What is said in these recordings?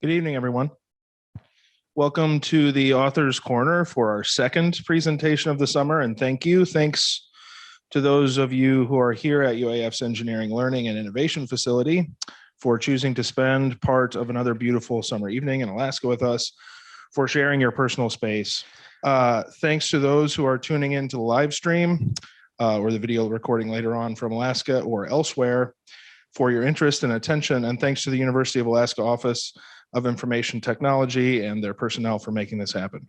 Good evening, everyone. Welcome to the Author's Corner for our second presentation of the summer, and thanks to those of you who are here at UAF's Engineering Learning and Innovation Facility for choosing to spend part of another beautiful summer evening in Alaska with us, for sharing your personal space. Thanks to those who are tuning into the live stream or the video recording later on from Alaska or elsewhere for your interest and attention, and thanks to the University of Alaska Office of Information Technology and their personnel for making this happen.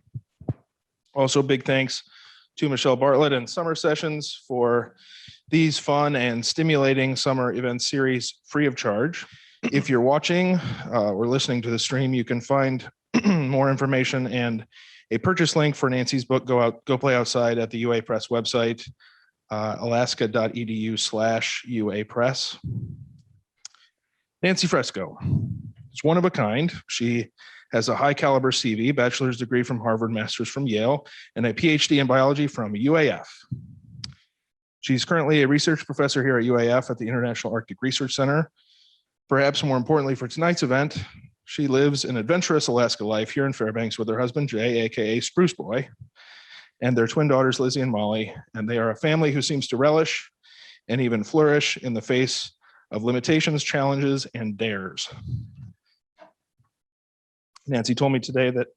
Also, big thanks to Michelle Bartlett and Summer Sessions for these fun and stimulating summer event series free of charge. If you're watching or listening to the stream, you can find more information and a purchase link for Nancy's book, Go Play Outside, at the UA Press website, alaska.edu/UA Press. Nancy Fresco is one of a kind. She has a high caliber CV, bachelor's degree from Harvard, master's from Yale, and a PhD in biology from UAF. She's currently a research professor here at UAF at the International Arctic Research Center. Perhaps more importantly for tonight's event, she lives an adventurous Alaska life here in Fairbanks with her husband, Jay, AKA Spruce Boy, and their twin daughters, Lizzie and Molly. And they are a family who seems to relish and even flourish in the face of limitations, challenges, and dares. Nancy told me today that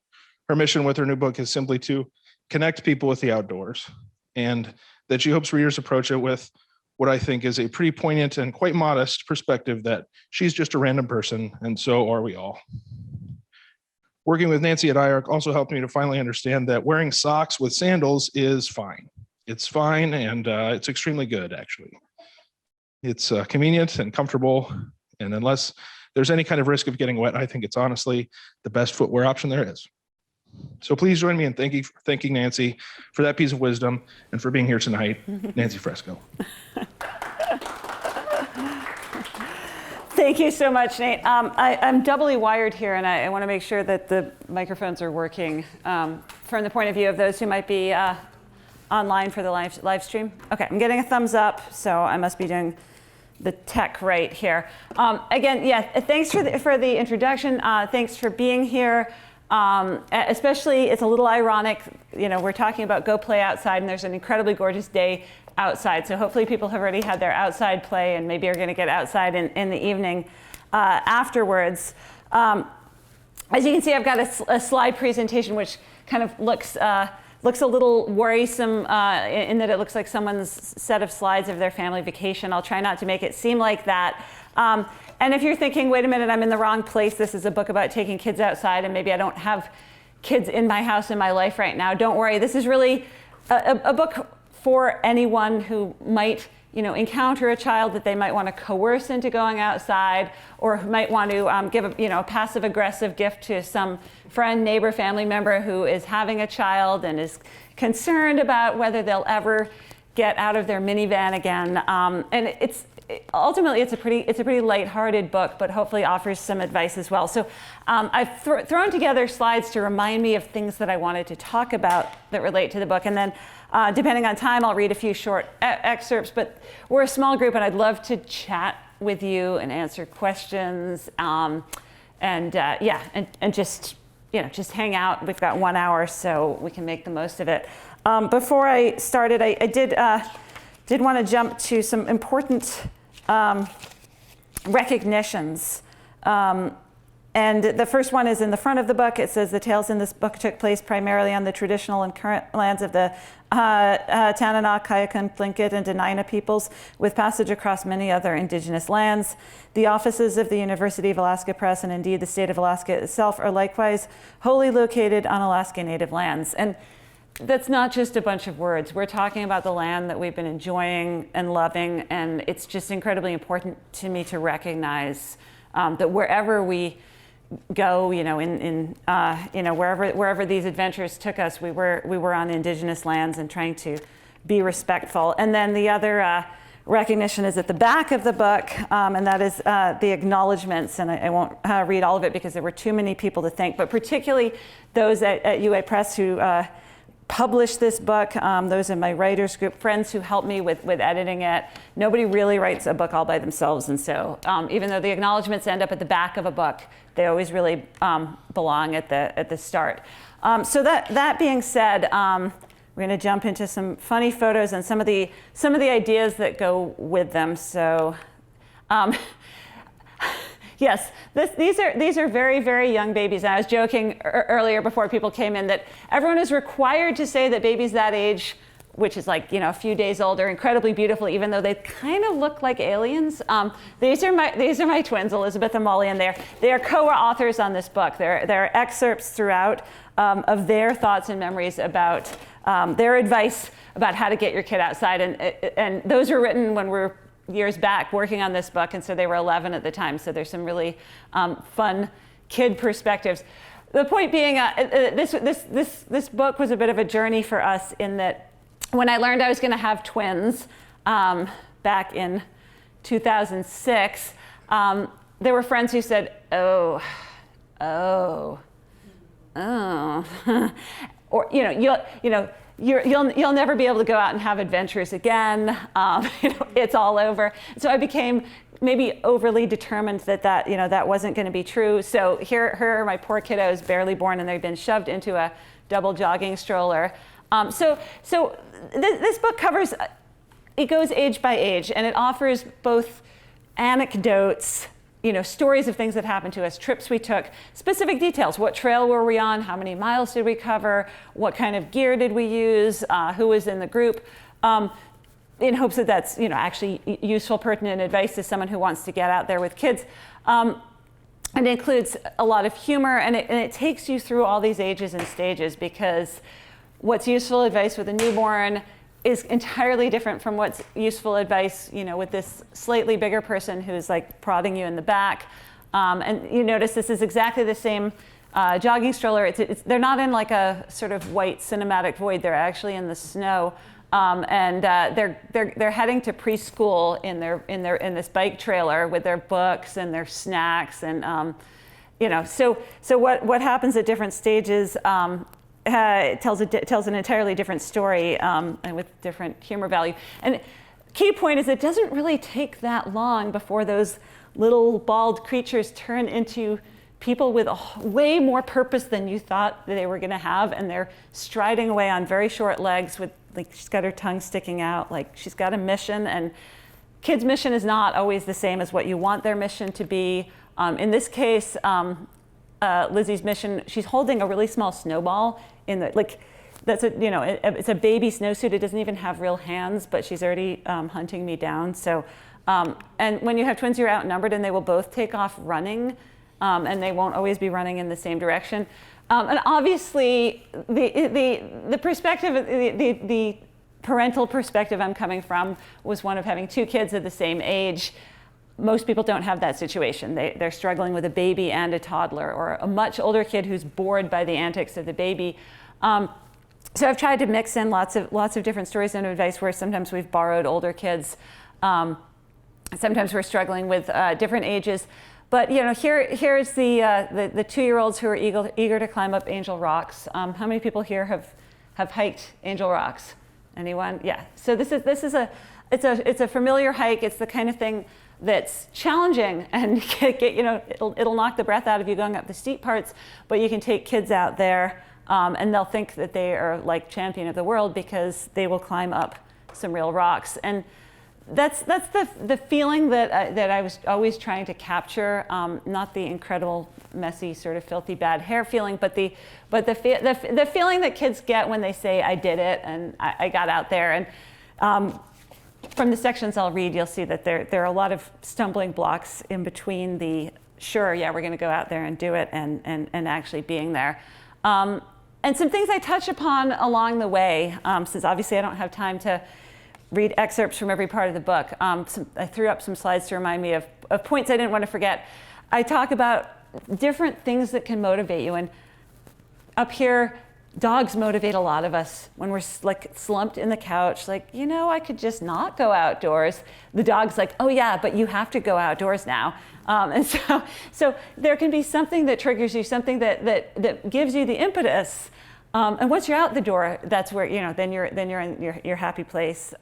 her mission with her new book is simply to connect people with the outdoors, and that she hopes readers approach it with what I think is a pretty poignant and quite modest perspective that she's just a random person, and so are we all. Working with Nancy at IARC also helped me to finally understand that wearing socks with sandals is fine. It's fine, and it's extremely good, actually. It's convenient and comfortable, and unless there's any kind of risk of getting wet, I think it's honestly the best footwear option there is. So please join me in thanking Nancy for that piece of wisdom and for being here tonight. Nancy Fresco. Thank you so much, Nate. I'm doubly wired here, and I want to make sure that the microphones are working from the point of view of those who might be online for the live stream. Okay, I'm getting a thumbs up, so I must be doing the tech right here. Again, yeah, thanks for the introduction. Thanks for being here. Especially, it's a little ironic, you know, we're talking about Go Play Outside, and there's an incredibly gorgeous day outside. So hopefully people have already had their outside play and maybe are going to get outside in the evening afterwards. As you can see, I've got a slide presentation which kind of looks a little worrisome in that it looks like someone's set of slides of their family vacation. I'll try not to make it seem like that. And if you're thinking, wait a minute, I'm in the wrong place, this is a book about taking kids outside, and maybe I don't have kids in my house in my life right now, don't worry. This is really a book for anyone who might, you know, encounter a child that they might want to coerce into going outside, or who might want to give a passive-aggressive gift to some friend, neighbor, family member who is having a child and is concerned about whether they'll ever get out of their minivan again. And ultimately it's a pretty lighthearted book, but hopefully offers some advice as well. So I've thrown together slides to remind me of things that I wanted to talk about that relate to the book, and then depending on time, I'll read a few short excerpts. But we're a small group, and I'd love to chat with you and answer questions, and just hang out. We've got 1 hour, so we can make the most of it. Before I started, I did want to jump to some important recognitions. And the first one is in the front of the book. It says the tales in this book took place primarily on the traditional and current lands of the Tanana, Kayakun, Tlingit, and Dena'ina peoples, with passage across many other indigenous lands. The offices of the University of Alaska Press, and indeed the state of Alaska itself, are likewise wholly located on Alaska Native lands. And that's not just a bunch of words. We're talking about the land that we've been enjoying and loving, and it's just incredibly important to me to recognize that wherever we go, wherever these adventures took us, we were on indigenous lands and trying to be respectful. And then the other recognition is at the back of the book, and that is the acknowledgements. And I won't read all of it because there were too many people to thank, but particularly those at UA Press who publish this book. Those in my writers group, friends who helped me with editing it. Nobody really writes a book all by themselves, and so even though the acknowledgements end up at the back of a book, they always really belong at the start. So that being said, we're going to jump into some funny photos and some of the ideas that go with them. So. Yes, these are very, very young babies. And I was joking earlier before people came in that everyone is required to say that babies that age, which is like, a few days old, are incredibly beautiful, even though they kind of look like aliens. These are my twins, Elizabeth and Molly, and they are co-authors on this book. There are excerpts throughout of their thoughts and memories about their advice about how to get your kid outside, and those were written when we're years back working on this book, and so they were 11 at the time. So there's some really fun kid perspectives. The point being, this book was a bit of a journey for us in that when I learned I was going to have twins back in 2006, there were friends who said, "Oh," or you'll never be able to go out and have adventures again. It's all over. So I became maybe overly determined that wasn't going to be true. So here are my poor kiddos, barely born, and they've been shoved into a double jogging stroller. So this book covers, it goes age by age, and it offers both anecdotes, stories of things that happened to us, trips we took, specific details. What trail were we on? How many miles did we cover? What kind of gear did we use? Who was in the group? In hopes that that's actually useful, pertinent advice to someone who wants to get out there with kids. And it includes a lot of humor, and it takes you through all these ages and stages, because what's useful advice with a newborn is entirely different from what's useful advice, with this slightly bigger person who's like prodding you in the back. And you notice this is exactly the same jogging stroller. They're not in like a sort of white cinematic void. They're actually in the snow, and they're heading to preschool in this bike trailer with their books and their snacks, and so what happens at different stages. It tells an entirely different story, and with different humor value. And key point is it doesn't really take that long before those little bald creatures turn into people with way more purpose than you thought that they were going to have, and they're striding away on very short legs with, like, she's got her tongue sticking out, like she's got a mission, and kids' mission is not always the same as what you want their mission to be. In this case, Lizzie's mission, she's holding a really small snowball in the, that's it's a baby snowsuit. It doesn't even have real hands, but she's already hunting me down. So, and when you have twins, you're outnumbered, and they will both take off running, and they won't always be running in the same direction. And obviously, the perspective, the parental perspective I'm coming from was one of having two kids of the same age. Most people don't have that situation. They're struggling with a baby and a toddler, or a much older kid who's bored by the antics of the baby. So I've tried to mix in lots of different stories and advice, where sometimes we've borrowed older kids. Sometimes we're struggling with different ages. But here's the 2-year-olds who are eager to climb up Angel Rocks. How many people here have hiked Angel Rocks? Anyone? Yeah. So this is a familiar hike. It's the kind of thing that's challenging, and it'll knock the breath out of you going up the steep parts, but you can take kids out there, and they'll think that they are like champion of the world because they will climb up some real rocks. And that's the feeling that I was always trying to capture, not the incredible, messy, sort of filthy bad hair feeling, but the feeling that kids get when they say, "I did it," and I got out there. And from the sections I'll read, you'll see that there are a lot of stumbling blocks in between the sure, yeah, we're going to go out there and do it, and actually being there. And some things I touch upon along the way, since obviously I don't have time to read excerpts from every part of the book. I threw up some slides to remind me of points I didn't want to forget. I talk about different things that can motivate you. And up here, dogs motivate a lot of us when we're like slumped in the couch, like, I could just not go outdoors. The dog's like, oh yeah, but you have to go outdoors now. And so there can be something that triggers you, something that gives you the impetus And once you're out the door, that's where, then you're in your happy place.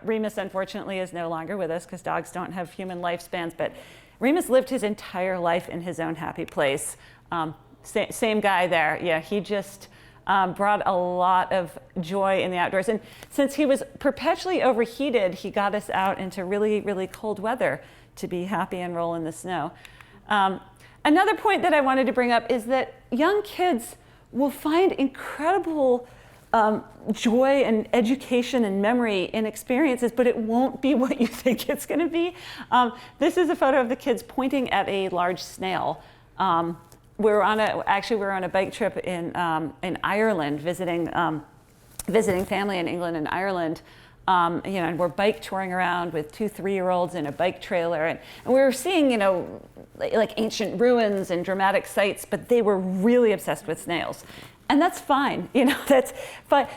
Remus, unfortunately, is no longer with us because dogs don't have human lifespans, but Remus lived his entire life in his own happy place. Same guy there. Yeah, he just brought a lot of joy in the outdoors. And since he was perpetually overheated, he got us out into really, really cold weather to be happy and roll in the snow. Another point that I wanted to bring up is that young kids will find incredible joy and education and memory in experiences, but it won't be what you think it's going to be. This is a photo of the kids pointing at a large snail. We were on a bike trip in Ireland, visiting family in England and Ireland. And we're bike touring around with 2 3-year-olds in a bike trailer, and we were seeing, like ancient ruins and dramatic sights, but they were really obsessed with snails, and that's fine. That's fine.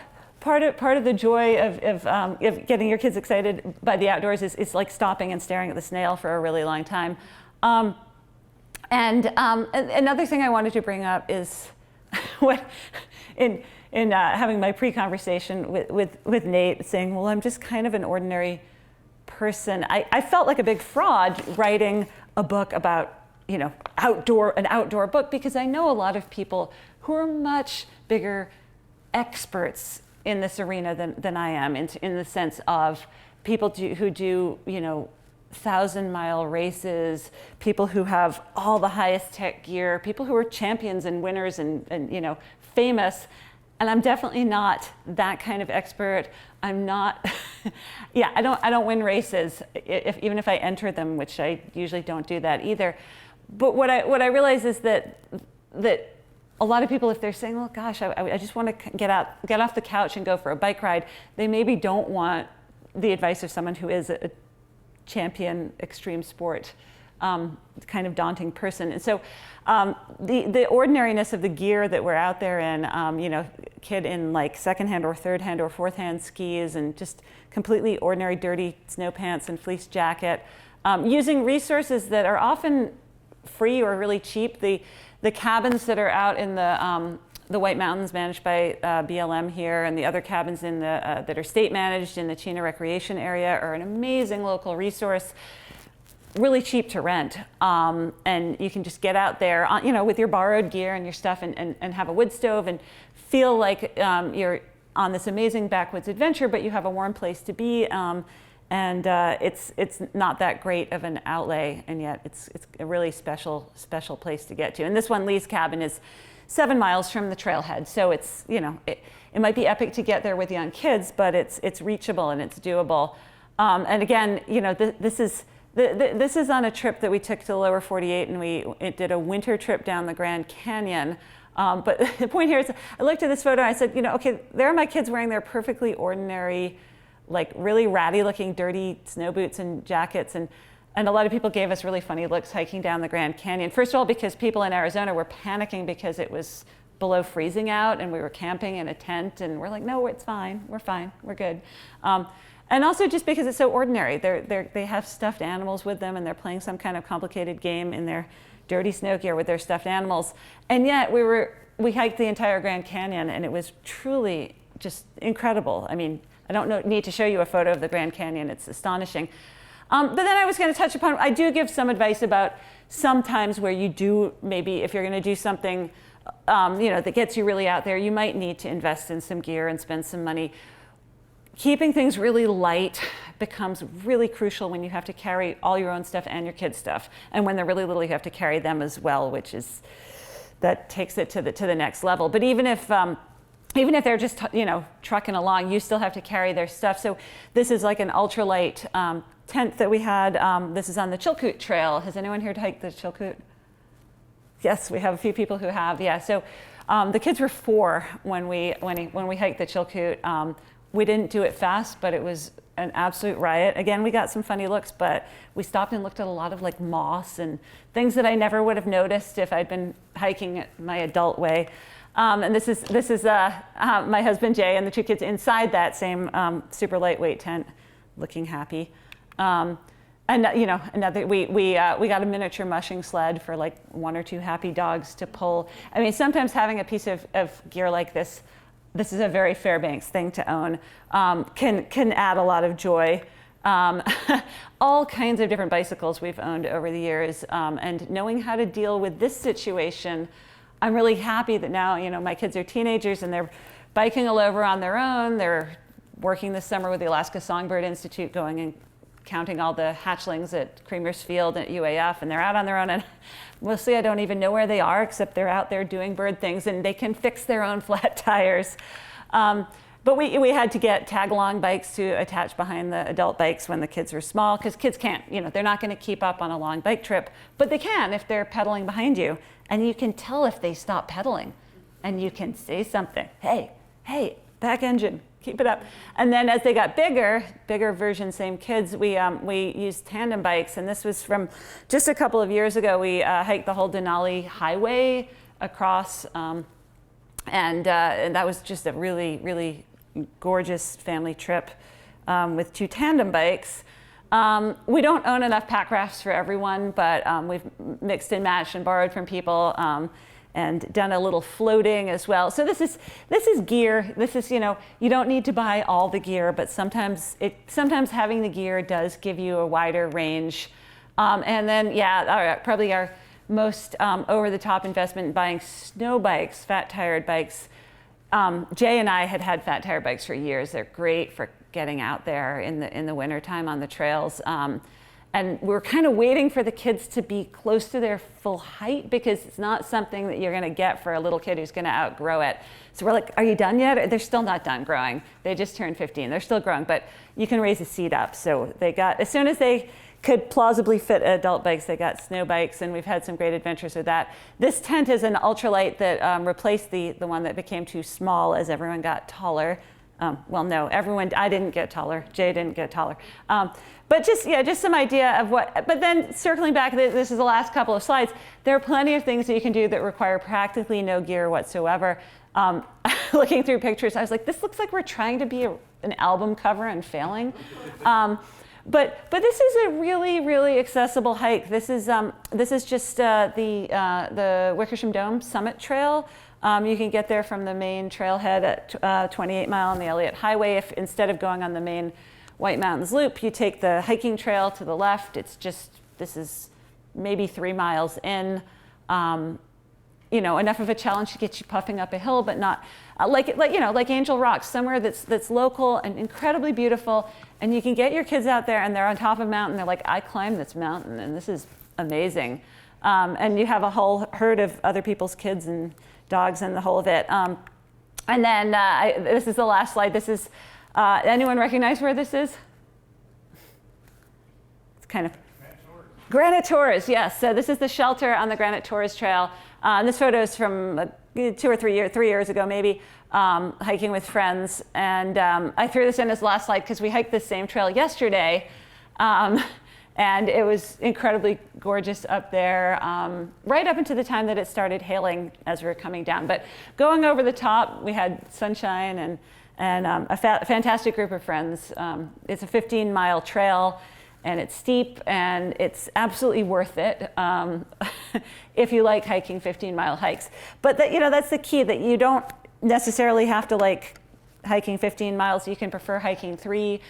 Part of the joy of getting your kids excited by the outdoors is like stopping and staring at the snail for a really long time. And another thing I wanted to bring up is what in having my pre-conversation with Nate, saying, well, I'm just kind of an ordinary person. I felt like a big fraud writing a book about, an outdoor book, because I know a lot of people who are much bigger experts in this arena than I am, in the sense of people who do 1,000-mile races, people who have all the highest tech gear, people who are champions and winners and famous. And I'm definitely not that kind of expert. I'm not, I don't win races, even if I enter them, which I usually don't do that either. But what I realize is that a lot of people, if they're saying, oh gosh, I just want to get off the couch and go for a bike ride, they maybe don't want the advice of someone who is a champion extreme sport kind of daunting person. And so the ordinariness of the gear that we're out there in, kid in like secondhand or third-hand or fourth-hand skis, and just completely ordinary dirty snow pants and fleece jacket, using resources that are often free or really cheap. The cabins that are out in the White Mountains managed by BLM here, and the other cabins that are state managed in the Chena Recreation Area are an amazing local resource. Really cheap to rent, and you can just get out there, with your borrowed gear and your stuff, and have a wood stove and feel like you're on this amazing backwoods adventure, but you have a warm place to be, and it's not that great of an outlay, and yet it's a really special place to get to. And this one, Lee's cabin, is 7 miles from the trailhead, so it's it might be epic to get there with young kids, but it's reachable and it's doable. And again, This is on a trip that we took to the lower 48, and we did a winter trip down the Grand Canyon. But the point here is, I looked at this photo and I said, okay, there are my kids wearing their perfectly ordinary, like really ratty looking dirty snow boots and jackets. And a lot of people gave us really funny looks hiking down the Grand Canyon. First of all, because people in Arizona were panicking because it was below freezing out and we were camping in a tent, and we're like, no, it's fine, we're good. And also just because it's so ordinary. They have stuffed animals with them, and they're playing some kind of complicated game in their dirty snow gear with their stuffed animals. And yet we hiked the entire Grand Canyon, and it was truly just incredible. I mean, I don't need to show you a photo of the Grand Canyon. It's astonishing. But then I was going to touch upon, I do give some advice about sometimes where you do, maybe if you're going to do something that gets you really out there, you might need to invest in some gear and spend some money. Keeping things really light becomes really crucial when you have to carry all your own stuff and your kids' stuff. And when they're really little, you have to carry them as well, that takes it to the next level. But even if they're just trucking along, you still have to carry their stuff. So this is like an ultralight tent that we had. This is on the Chilkoot Trail. Has anyone here hiked the Chilkoot? Yes, we have a few people who have. Yeah. So the kids were 4 when we hiked the Chilkoot. We didn't do it fast, but it was an absolute riot. Again, we got some funny looks, but we stopped and looked at a lot of like moss and things that I never would have noticed if I'd been hiking it my adult way. And this is my husband Jay and the 2 kids inside that same super lightweight tent, looking happy. And And another we got a miniature mushing sled for like 1 or 2 happy dogs to pull. I mean, sometimes having a piece of gear like this is a very Fairbanks thing to own, can add a lot of joy. All kinds of different bicycles we've owned over the years, and knowing how to deal with this situation, I'm really happy that now my kids are teenagers and they're biking all over on their own. They're working this summer with the Alaska Songbird Institute, going and counting all the hatchlings at Creamer's Field at UAF, and they're out on their own, and mostly I don't even know where they are, except they're out there doing bird things, and they can fix their own flat tires. But we had to get tag-along bikes to attach behind the adult bikes when the kids were small, because kids can't, they're not going to keep up on a long bike trip, but they can if they're pedaling behind you, and you can tell if they stop pedaling, and you can say something, hey, back engine, keep it up. And then as they got bigger version, same kids, we used tandem bikes. And this was from just a couple of years ago. We hiked the whole Denali Highway across. And that was just a really, really gorgeous family trip with 2 tandem bikes. We don't own enough pack rafts for everyone, but we've mixed and matched and borrowed from people. And done a little floating as well. So this is gear. This is, you don't need to buy all the gear, but sometimes having the gear does give you a wider range. And then, probably our most over-the-top investment in buying snow bikes, fat-tired bikes. Jay and I had fat tire bikes for years. They're great for getting out there in the wintertime on the trails. And we're kind of waiting for the kids to be close to their full height, because it's not something that you're going to get for a little kid who's going to outgrow it. So we're like, are you done yet? They're still not done growing. They just turned 15. They're still growing, but you can raise a seat up. So they got, as soon as they could plausibly fit adult bikes, they got snow bikes, and we've had some great adventures with that. This tent is an ultralight that replaced the one that became too small as everyone got taller. Well, no, I didn't get taller. Jay didn't get taller. But just some idea of what, but then circling back, this is the last couple of slides, there are plenty of things that you can do that require practically no gear whatsoever. Looking through pictures, I was like, this looks like we're trying to be an album cover and failing. But this is a really, really accessible hike. This is just the Wickersham Dome Summit Trail. You can get there from the main trailhead at 28 Mile on the Elliott Highway. If instead of going on the main White Mountains Loop, you take the hiking trail to the left. This is maybe 3 miles in. Enough of a challenge to get you puffing up a hill, but not like Angel Rock, somewhere that's local and incredibly beautiful. And you can get your kids out there, and they're on top of a mountain. They're like, I climbed this mountain, and this is amazing. And you have a whole herd of other people's kids and dogs and the whole of it. And then this is the last slide. This is, anyone recognize where this is? It's kind of Granite Tours, yes. So this is the shelter on the Granite Tours Trail. This photo is from 3 years ago, maybe, hiking with friends. And I threw this in as the last slide because we hiked this same trail yesterday. And it was incredibly gorgeous up there, right up into the time that it started hailing as we were coming down. But going over the top, we had sunshine and a fantastic group of friends. It's a 15-mile trail, and it's steep, and it's absolutely worth it if you like hiking 15-mile hikes. But that's the key, that you don't necessarily have to like hiking 15 miles. You can prefer hiking 3.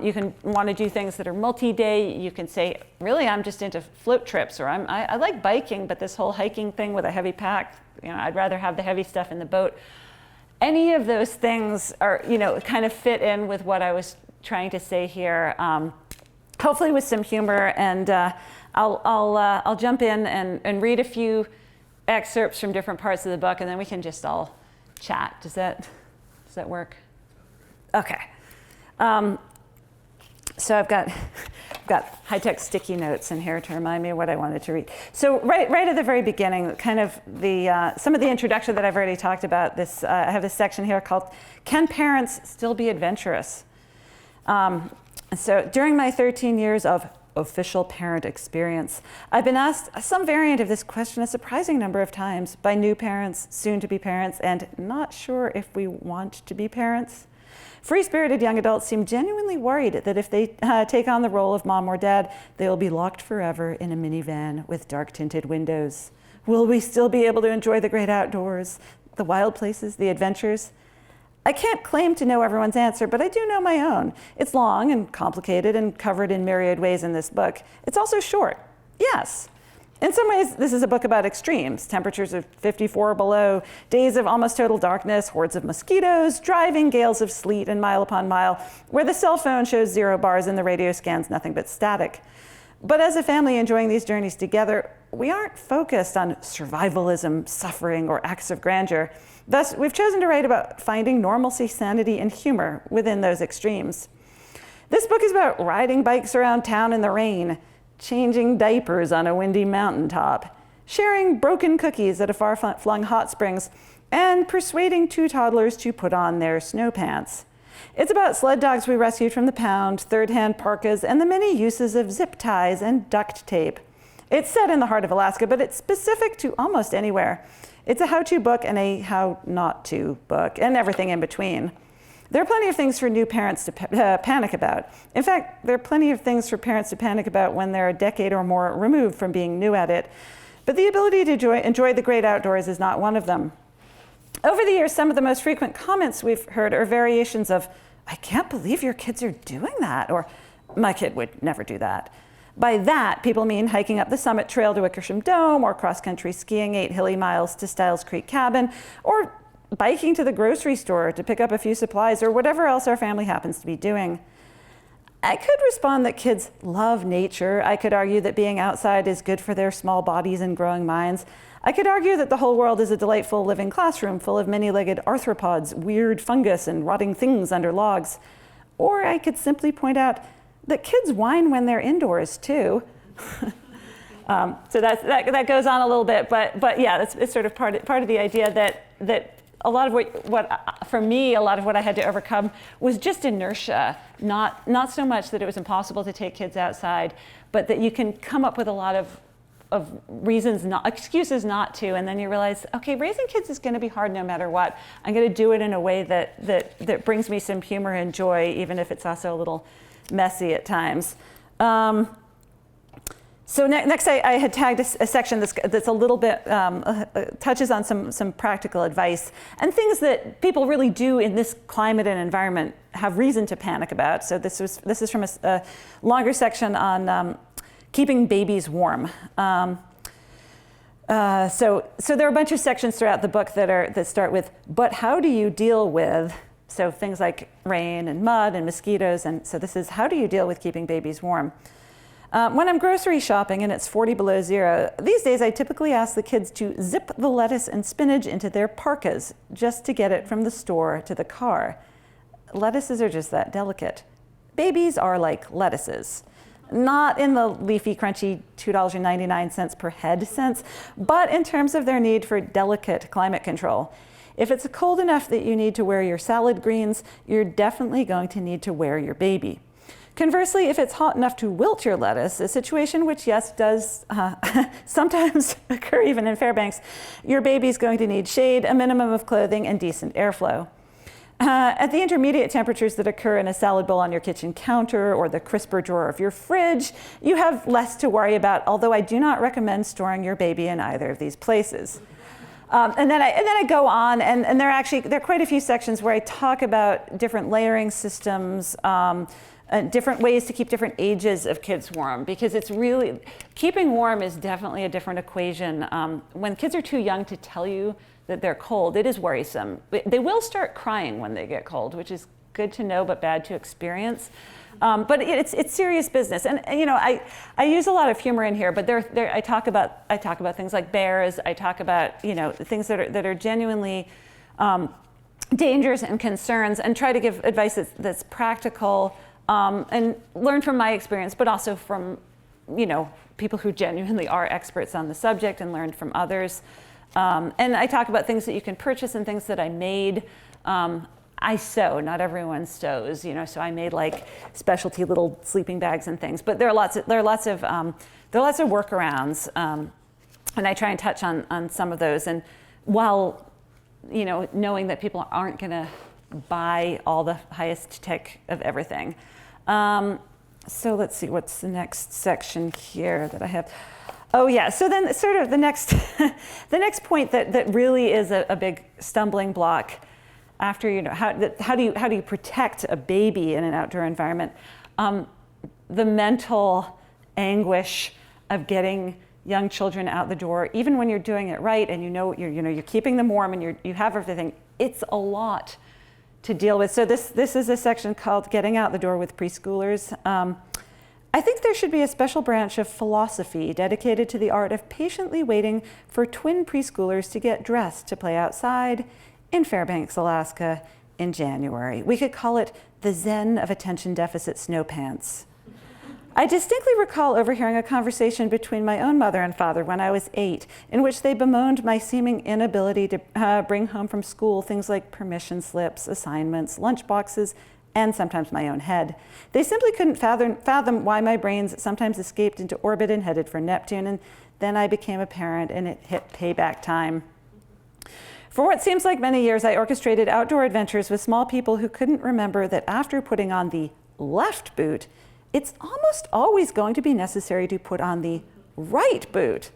You can want to do things that are multi-day. You can say, really, I'm just into float trips, or I like biking, but this whole hiking thing with a heavy pack, I'd rather have the heavy stuff in the boat. Any of those things are, kind of fit in with what I was trying to say here, hopefully with some humor. And I'll jump in and read a few excerpts from different parts of the book, and then we can just all chat. Does that work? Okay. So I've got high-tech sticky notes in here to remind me of what I wanted to read. So right at the very beginning, kind of some of the introduction that I've already talked about. I have this section here called "Can Parents Still Be Adventurous?" So during my 13 years of official parent experience, I've been asked some variant of this question a surprising number of times by new parents, soon-to-be parents, and not sure if we want to be parents. Free-spirited young adults seem genuinely worried that if they take on the role of mom or dad, they will be locked forever in a minivan with dark-tinted windows. Will we still be able to enjoy the great outdoors, the wild places, the adventures? I can't claim to know everyone's answer, but I do know my own. It's long and complicated and covered in myriad ways in this book. It's also short. Yes. In some ways, this is a book about extremes, temperatures of 54 below, days of almost total darkness, hordes of mosquitoes, driving gales of sleet and mile upon mile, where the cell phone shows 0 bars and the radio scans nothing but static. But as a family enjoying these journeys together, we aren't focused on survivalism, suffering, or acts of grandeur. Thus, we've chosen to write about finding normalcy, sanity, and humor within those extremes. This book is about riding bikes around town in the rain, changing diapers on a windy mountaintop, sharing broken cookies at a far-flung hot springs, and persuading 2 toddlers to put on their snow pants. It's about sled dogs we rescued from the pound, third-hand parkas, and the many uses of zip ties and duct tape. It's set in the heart of Alaska, but it's specific to almost anywhere. It's a how-to book and a how-not-to book, and everything in between. There are plenty of things for new parents to panic about. In fact, there are plenty of things for parents to panic about when they're a decade or more removed from being new at it. But the ability to enjoy the great outdoors is not one of them. Over the years, some of the most frequent comments we've heard are variations of, "I can't believe your kids are doing that," or "My kid would never do that." By that, people mean hiking up the summit trail to Wickersham Dome, or cross-country skiing 8 hilly miles to Stiles Creek Cabin, or biking to the grocery store to pick up a few supplies, or whatever else our family happens to be doing. I could respond that kids love nature. I could argue that being outside is good for their small bodies and growing minds. I could argue that the whole world is a delightful living classroom full of many-legged arthropods, weird fungus, and rotting things under logs. Or I could simply point out that kids whine when they're indoors too. So that goes on a little bit, but yeah, it's sort of part of the idea that a lot of for me, a lot of what I had to overcome was just inertia, not so much that it was impossible to take kids outside, but that you can come up with a lot of reasons, excuses not to, and then you realize, okay, raising kids is going to be hard no matter what. I'm going to do it in a way that brings me some humor and joy, even if it's also a little messy at times. So next, I had tagged a section that's a little bit, touches on some practical advice and things that people really do in this climate and environment have reason to panic about. So this is from a longer section on keeping babies warm. So there are a bunch of sections throughout the book that start with, but how do you deal with, so things like rain and mud and mosquitoes, and so this is how do you deal with keeping babies warm? When I'm grocery shopping and it's 40 below zero, these days I typically ask the kids to zip the lettuce and spinach into their parkas just to get it from the store to the car. Lettuces are just that delicate. Babies are like lettuces. Not in the leafy, crunchy $2.99 per head sense, but in terms of their need for delicate climate control. If it's cold enough that you need to wear your salad greens, you're definitely going to need to wear your baby. Conversely, if it's hot enough to wilt your lettuce, a situation which, yes, does sometimes occur even in Fairbanks, your baby's going to need shade, a minimum of clothing, and decent airflow. At the intermediate temperatures that occur in a salad bowl on your kitchen counter or the crisper drawer of your fridge, you have less to worry about, although I do not recommend storing your baby in either of these places. And then I go on, and there are quite a few sections where I talk about different layering systems, different ways to keep different ages of kids warm, because it's really, keeping warm is definitely a different equation. When kids are too young to tell you that they're cold, it is worrisome. They will start crying when they get cold, which is good to know but bad to experience. But it's serious business, and you know I use a lot of humor in here. But I talk about things like bears. I talk about things that are genuinely dangers and concerns, and try to give advice that's practical and learn from my experience, but also from people who genuinely are experts on the subject and learned from others. And I talk about things that you can purchase and things that I made. I sew, not everyone sews, so I made like specialty little sleeping bags and things. But there are lots of workarounds, and I try and touch on some of those. And while knowing that people aren't going to buy all the highest tech of everything. So let's see, what's the next section here that I have? Oh yeah, so then sort of the next, the next point that really is a big stumbling block after, how do you protect a baby in an outdoor environment? The mental anguish of getting young children out the door, even when you're doing it right and you're keeping them warm and you have everything, it's a lot to deal with. So this is a section called Getting Out the Door with Preschoolers. I think there should be a special branch of philosophy dedicated to the art of patiently waiting for twin preschoolers to get dressed to play outside in Fairbanks, Alaska in January. We could call it the Zen of attention deficit snow pants. I distinctly recall overhearing a conversation between my own mother and father when I was 8, in which they bemoaned my seeming inability to bring home from school things like permission slips, assignments, lunch boxes, and sometimes my own head. They simply couldn't fathom why my brains sometimes escaped into orbit and headed for Neptune, and then I became a parent and it hit payback time. For what seems like many years, I orchestrated outdoor adventures with small people who couldn't remember that after putting on the left boot, it's almost always going to be necessary to put on the right boot.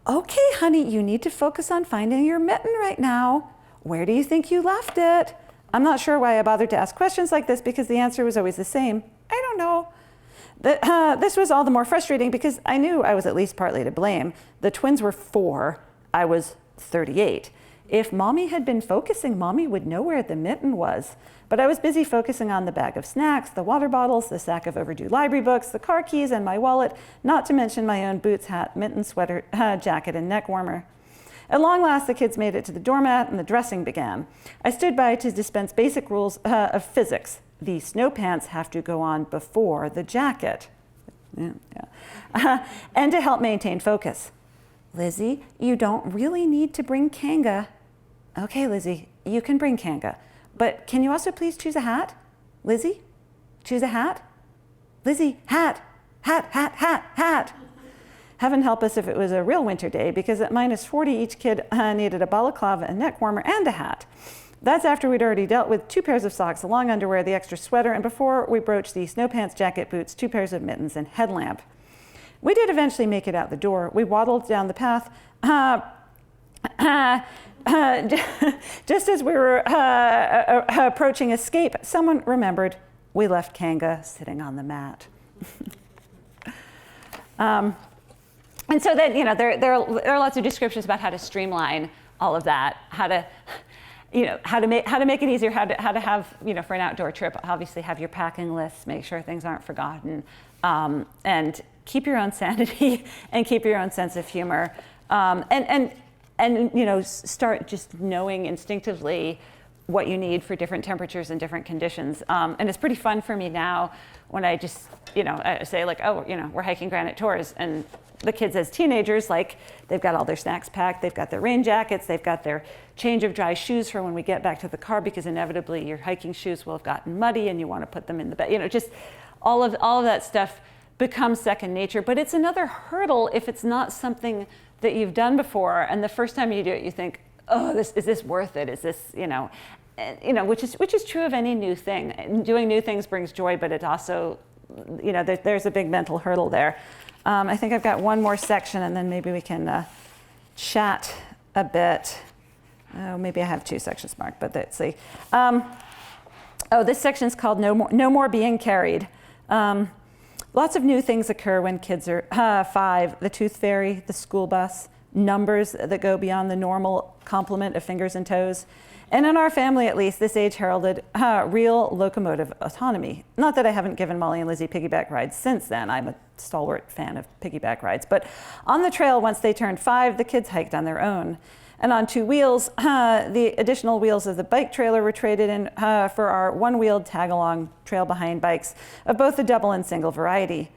Okay, honey, you need to focus on finding your mitten right now. Where do you think you left it? I'm not sure why I bothered to ask questions like this because the answer was always the same. I don't know. This was all the more frustrating because I knew I was at least partly to blame. The twins were 4, I was 38. If mommy had been focusing, mommy would know where the mitten was. But I was busy focusing on the bag of snacks, the water bottles, the sack of overdue library books, the car keys, and my wallet, not to mention my own boots, hat, mitten, sweater, jacket, and neck warmer. At long last, the kids made it to the doormat and the dressing began. I stood by to dispense basic rules of physics. The snow pants have to go on before the jacket. And to help maintain focus. Lizzie, you don't really need to bring Kanga. Okay, Lizzie, you can bring Kanga. But can you also please choose a hat? Lizzie, choose a hat? Lizzie, hat, hat, hat, hat, hat. Heaven help us if it was a real winter day, because at -40, each kid needed a balaclava, a neck warmer, and a hat. That's after we'd already dealt with 2 pairs of socks, a long underwear, the extra sweater, and before we broached the snow pants, jacket, boots, 2 pairs of mittens, and headlamp. We did eventually make it out the door. We waddled down the path. Just as we were approaching escape, someone remembered we left Kanga sitting on the mat. And so then, there are lots of descriptions about how to streamline all of that, how to make it easier, how to have, for an outdoor trip, obviously have your packing lists, make sure things aren't forgotten, and keep your own sanity and keep your own sense of humor, and start just knowing instinctively what you need for different temperatures and different conditions. And it's pretty fun for me now when I just, I say like, we're hiking Granite tours, and the kids as teenagers, like, they've got all their snacks packed, they've got their rain jackets, they've got their change of dry shoes for when we get back to the car, because inevitably your hiking shoes will have gotten muddy and you want to put them in the bag. Just all of that stuff becomes second nature. But it's another hurdle if it's not something that you've done before, and the first time you do it, you think, oh, is this worth it? Is this, which is true of any new thing. Doing new things brings joy, but it also, there's a big mental hurdle there. I think I've got one more section, and then maybe we can chat a bit. Oh, maybe I have 2 sections marked, but let's see. This section's called No More Being Carried. Lots of new things occur when kids are 5. The tooth fairy, the school bus, numbers that go beyond the normal complement of fingers and toes. And in our family, at least, this age heralded real locomotive autonomy. Not that I haven't given Molly and Lizzie piggyback rides since then. I'm a stalwart fan of piggyback rides. But on the trail, once they turned 5, the kids hiked on their own. And on 2 wheels, the additional wheels of the bike trailer were traded in for our one-wheeled tag-along trail-behind bikes of both the double and single variety.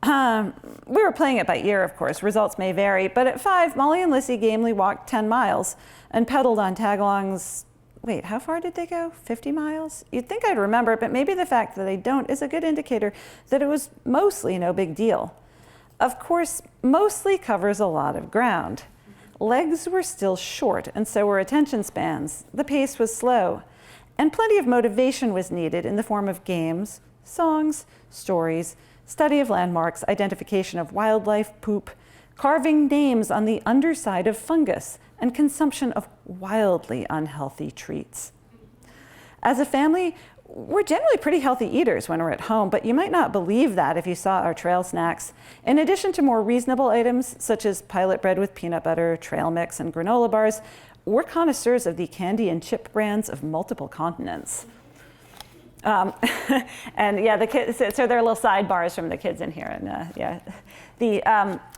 We were playing it by ear, of course. Results may vary. But at 5, Molly and Lizzie gamely walked 10 miles and pedaled on tag-alongs. Wait, how far did they go? 50 miles? You'd think I'd remember, but maybe the fact that they don't is a good indicator that it was mostly no big deal. Of course, mostly covers a lot of ground. Legs were still short, and so were attention spans. The pace was slow. and plenty of motivation was needed in the form of games, songs, stories, study of landmarks, identification of wildlife poop, carving names on the underside of fungus, and consumption of wildly unhealthy treats. As a family, we're generally pretty healthy eaters when we're at home, but you might not believe that if you saw our trail snacks. In addition to more reasonable items, such as pilot bread with peanut butter, trail mix, and granola bars, we're connoisseurs of the candy and chip brands of multiple continents. And yeah, the kids, so there are little sidebars from the kids in here. And yeah, the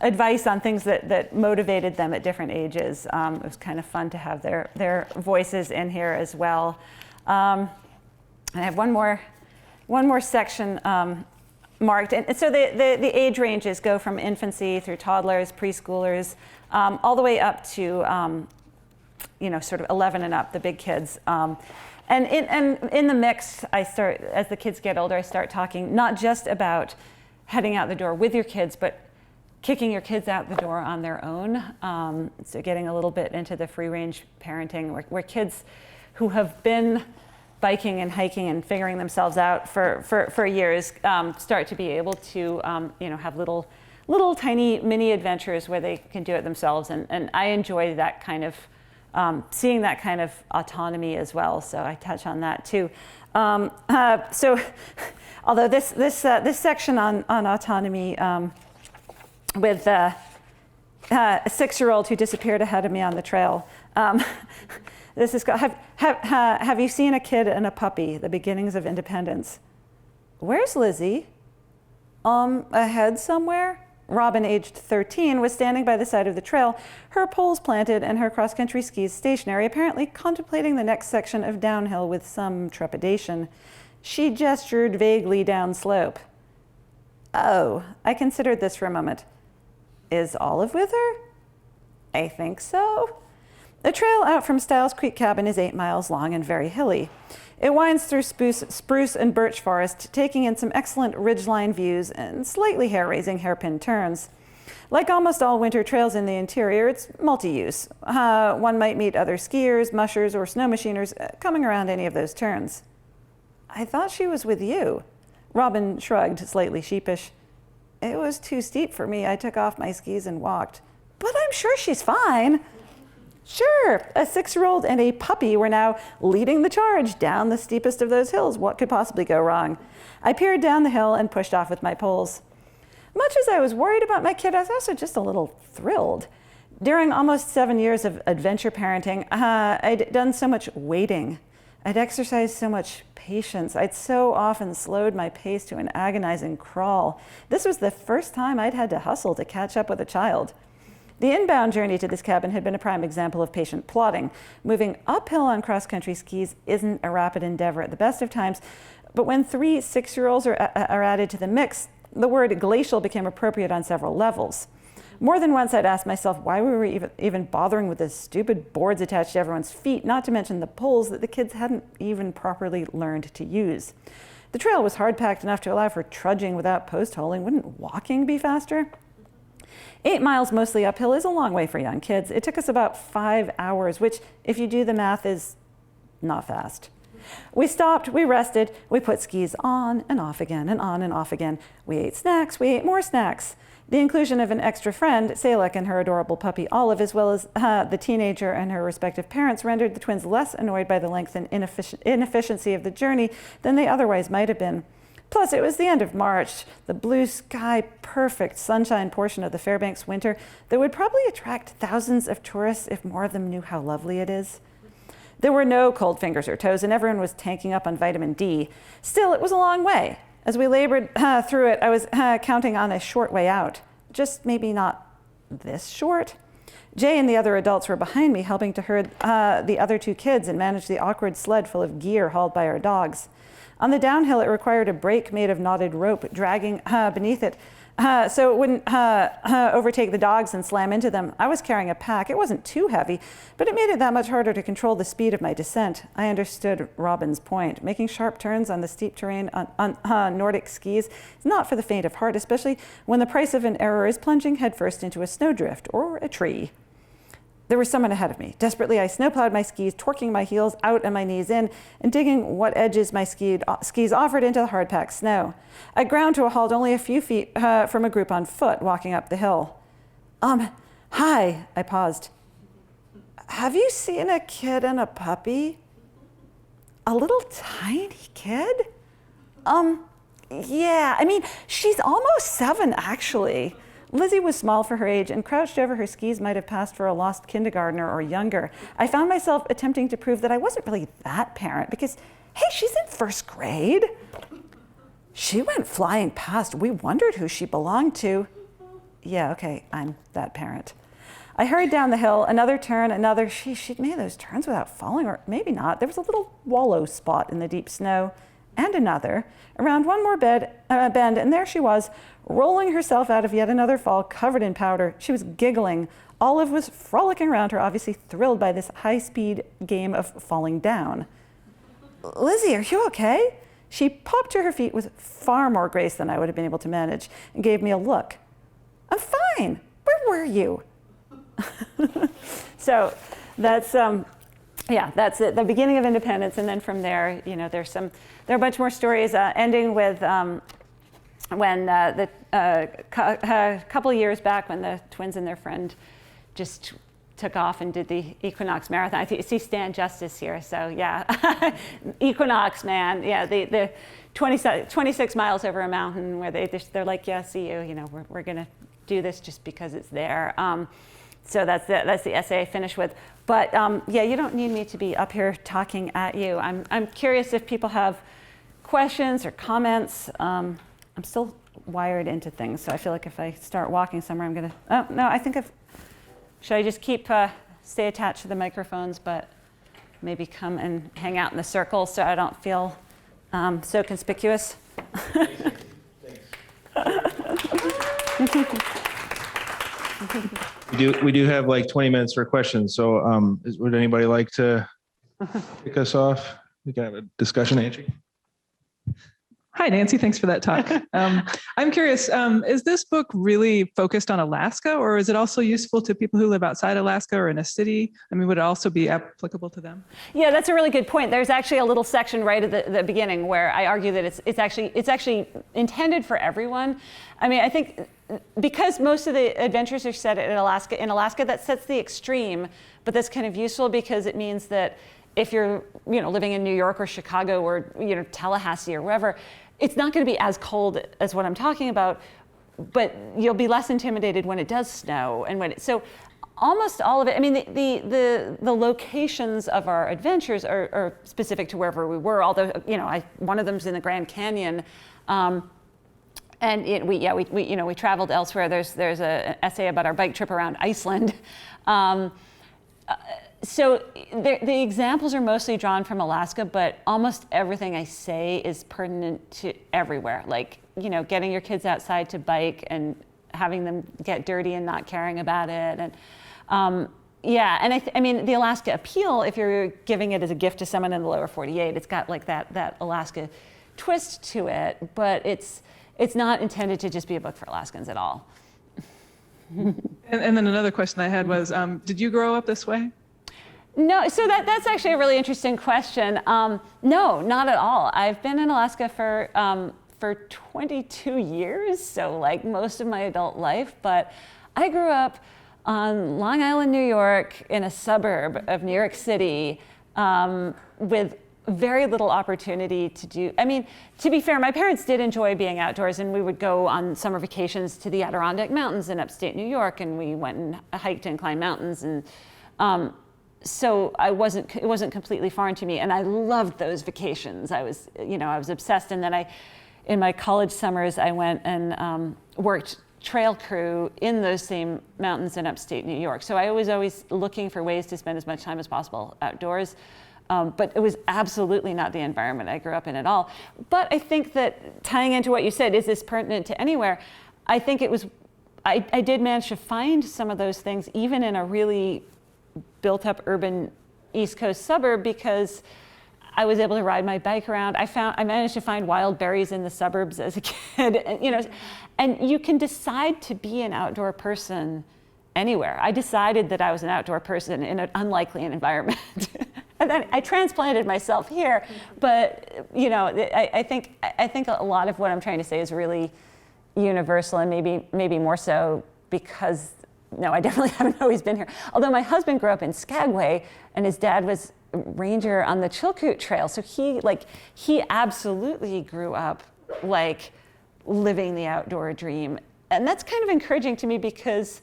advice on things that motivated them at different ages. It was kind of fun to have their voices in here as well. I have one more section marked. And so the age ranges go from infancy through toddlers, preschoolers, all the way up to sort of 11 and up, the big kids. And in the mix, as the kids get older, I start talking not just about heading out the door with your kids, but kicking your kids out the door on their own. So getting a little bit into the free range parenting where kids who have been biking and hiking and figuring themselves out for years start to be able to have little tiny mini adventures where they can do it themselves, and I enjoy that kind of seeing that kind of autonomy as well. So I touch on that too. So although this section on autonomy with a 6-year-old who disappeared ahead of me on the trail. This is called, have you seen a kid and a puppy, the beginnings of independence? Where's Lizzie? Ahead somewhere? Robin, aged 13, was standing by the side of the trail, her poles planted and her cross-country skis stationary, apparently contemplating the next section of downhill with some trepidation. She gestured vaguely downslope. Oh, I considered this for a moment. Is Olive with her? I think so. The trail out from Stiles Creek Cabin is 8 miles long and very hilly. It winds through spruce and birch forest, taking in some excellent ridgeline views and slightly hair-raising hairpin turns. Like almost all winter trails in the interior, it's multi-use. One might meet other skiers, mushers, or snow machiners coming around any of those turns. I thought she was with you. Robin shrugged, slightly sheepish. It was too steep for me. I took off my skis and walked. But I'm sure she's fine. Sure, a 6-year-old and a puppy were now leading the charge down the steepest of those hills. What could possibly go wrong? I peered down the hill and pushed off with my poles. Much as I was worried about my kid, I was also just a little thrilled. During almost 7 years of adventure parenting, I'd done so much waiting. I'd exercised so much patience. I'd so often slowed my pace to an agonizing crawl. This was the first time I'd had to hustle to catch up with a child. The inbound journey to this cabin had been a prime example of patient plodding. Moving uphill on cross-country skis isn't a rapid endeavor at the best of times, but when 3 6-year-olds are added to the mix, the word glacial became appropriate on several levels. More than once I'd asked myself why we were even bothering with the stupid boards attached to everyone's feet, not to mention the poles that the kids hadn't even properly learned to use. The trail was hard-packed enough to allow for trudging without post-holing. Wouldn't walking be faster? 8 miles mostly uphill is a long way for young kids. It took us about 5 hours, which, if you do the math, is not fast. We stopped, we rested, we put skis on and off again and on and off again. We ate snacks, we ate more snacks. The inclusion of an extra friend, Salek, and her adorable puppy Olive, as well as the teenager and her respective parents, rendered the twins less annoyed by the length and inefficiency of the journey than they otherwise might have been. Plus, it was the end of March, the blue sky, perfect sunshine portion of the Fairbanks winter that would probably attract thousands of tourists if more of them knew how lovely it is. There were no cold fingers or toes, and everyone was tanking up on vitamin D. Still, it was a long way. As we labored through it, I was counting on a short way out. Just maybe not this short. Jay and the other adults were behind me, helping to herd the other 2 kids and manage the awkward sled full of gear hauled by our dogs. On the downhill, it required a brake made of knotted rope dragging beneath it so it wouldn't overtake the dogs and slam into them. I was carrying a pack. It wasn't too heavy, but it made it that much harder to control the speed of my descent. I understood Robin's point. Making sharp turns on the steep terrain on Nordic skis is not for the faint of heart, especially when the price of an error is plunging headfirst into a snowdrift or a tree. There was someone ahead of me. Desperately, I snowplowed my skis, torquing my heels out and my knees in, and digging what edges my skis offered into the hard-packed snow. I ground to a halt only a few feet from a group on foot walking up the hill. Hi, I paused. Have you seen a kid and a puppy? A little tiny kid? Yeah, I mean, she's almost 7, actually. Lizzie was small for her age and crouched over her skis might have passed for a lost kindergartner or younger. I found myself attempting to prove that I wasn't really that parent because, hey, she's in 1st grade. She went flying past. We wondered who she belonged to. Yeah, okay, I'm that parent. I hurried down the hill, another turn, another. She'd made those turns without falling, or maybe not. There was a little wallow spot in the deep snow, and another. Around one more bend, and there she was, rolling herself out of yet another fall, covered in powder. She was giggling. Olive was frolicking around her, obviously thrilled by this high-speed game of falling down. Lizzie, are you okay? She popped to her feet with far more grace than I would have been able to manage and gave me a look. I'm fine. Where were you? So that's that's it, the beginning of independence, and then from there, there are a bunch more stories, ending with when a couple of years back when the twins and their friend just took off and did the Equinox Marathon. I see Stan Justice here, so yeah, Equinox, man, yeah, the 26 miles over a mountain where they're like, yeah, see you, we're gonna do this just because it's there. So that's the essay I finished with. But yeah, you don't need me to be up here talking at you. I'm curious if people have questions or comments. I'm still wired into things, so I feel like if I start walking somewhere, I'm gonna. Oh no, I think should I just stay attached to the microphones, but maybe come and hang out in the circle so I don't feel so conspicuous. Thanks. We do have like 20 minutes for questions. So would anybody like to kick us off? We can have a discussion, Angie. Hi, Nancy. Thanks for that talk. I'm curious, is this book really focused on Alaska, or is it also useful to people who live outside Alaska or in a city? I mean, would it also be applicable to them? Yeah, that's a really good point. There's actually a little section right at the beginning where I argue that it's actually intended for everyone. I mean, I think because most of the adventures are set in Alaska, that sets the extreme, but that's kind of useful because it means that if you're living in New York or Chicago or Tallahassee or wherever, it's not going to be as cold as what I'm talking about, but you'll be less intimidated when it does snow and so almost all of it. I mean, the locations of our adventures are specific to wherever we were. Although one of them's in the Grand Canyon. And we traveled elsewhere. There's an essay about our bike trip around Iceland. So the examples are mostly drawn from Alaska, but almost everything I say is pertinent to everywhere. Like, getting your kids outside to bike and having them get dirty and not caring about it. And I mean, the Alaska appeal, if you're giving it as a gift to someone in the lower 48, it's got like that Alaska twist to it, but it's not intended to just be a book for Alaskans at all. And then another question I had was, did you grow up this way? No, so that's actually a really interesting question. No, not at all. I've been in Alaska for 22 years, so like most of my adult life, but I grew up on Long Island, New York, in a suburb of New York City, with very little opportunity to do. I mean, to be fair, my parents did enjoy being outdoors, and we would go on summer vacations to the Adirondack Mountains in upstate New York, and we went and hiked and climbed mountains, and so it wasn't completely foreign to me, and I loved those vacations. I was obsessed, and then in my college summers, I went and worked trail crew in those same mountains in upstate New York. So I was always looking for ways to spend as much time as possible outdoors. But it was absolutely not the environment I grew up in at all. But I think that tying into what you said, is this pertinent to anywhere? I think it was, I did manage to find some of those things even in a really built up urban East Coast suburb because I was able to ride my bike around. I managed to find wild berries in the suburbs as a kid, and you can decide to be an outdoor person anywhere. I decided that I was an outdoor person in an unlikely environment. And then I transplanted myself here. But, I think a lot of what I'm trying to say is really universal, and maybe more so because, no, I definitely haven't always been here. Although my husband grew up in Skagway, and his dad was ranger on the Chilkoot Trail. So he absolutely grew up like living the outdoor dream. And that's kind of encouraging to me because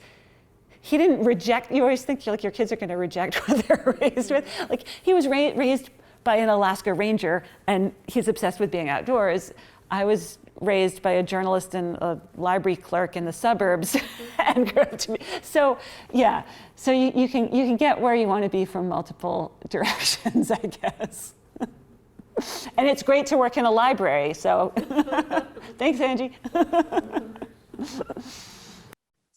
he didn't reject, you always think your kids are going to reject what they're raised with. Like he was raised by an Alaska Ranger and he's obsessed with being outdoors. I was raised by a journalist and a library clerk in the suburbs and grew up to be. So yeah, so you can get where you want to be from multiple directions, I guess. And it's great to work in a library, so thanks, Angie.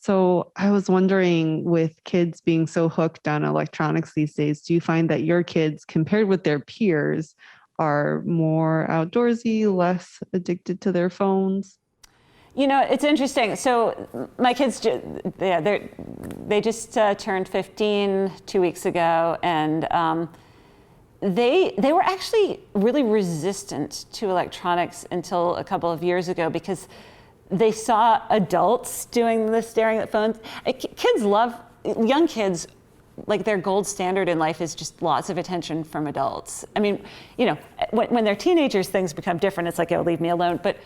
So I was wondering, with kids being so hooked on electronics these days, do you find that your kids, compared with their peers, are more outdoorsy, less addicted to their phones? It's interesting. So my kids, they just turned 15 2 weeks ago, and they were actually really resistant to electronics until a couple of years ago because they saw adults doing the staring at phones. Young kids, like their gold standard in life is just lots of attention from adults. I mean, when they're teenagers, things become different. It's like, oh, leave me alone. But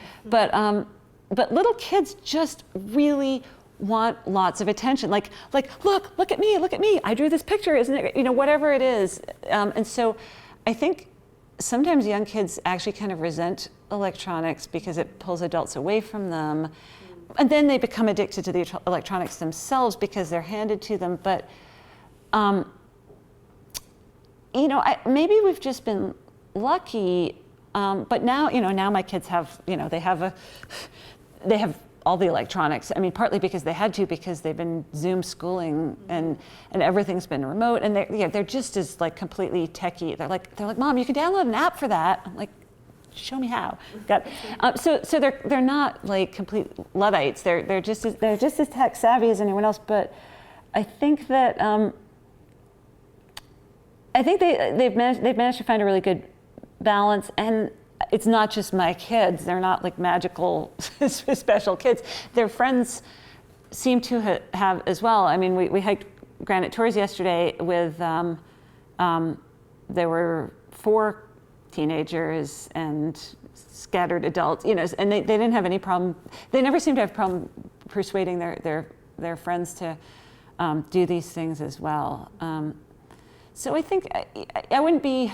little kids just really want lots of attention. Like, look at me. I drew this picture, isn't it? Whatever it is. And so I think sometimes young kids actually kind of resent electronics because it pulls adults away from them. And then they become addicted to the electronics themselves because they're handed to them. But, maybe we've just been lucky. But now, now my kids have, they have all the electronics. I mean, partly because they had to, because they've been Zoom schooling and everything's been remote, and they're just as like completely techie. They're like, Mom, you can download an app for that. I'm like, show me how. So they're not like complete Luddites. They're just as tech savvy as anyone else. But I think that they've managed to find a really good balance. And it's not just my kids. They're not like magical special kids. Their friends seem to have as well. I mean, we hiked Granite tours yesterday with, there were 4 teenagers and scattered adults, and they didn't have any problem. They never seemed to have a problem persuading their friends to do these things as well. So I think I wouldn't be,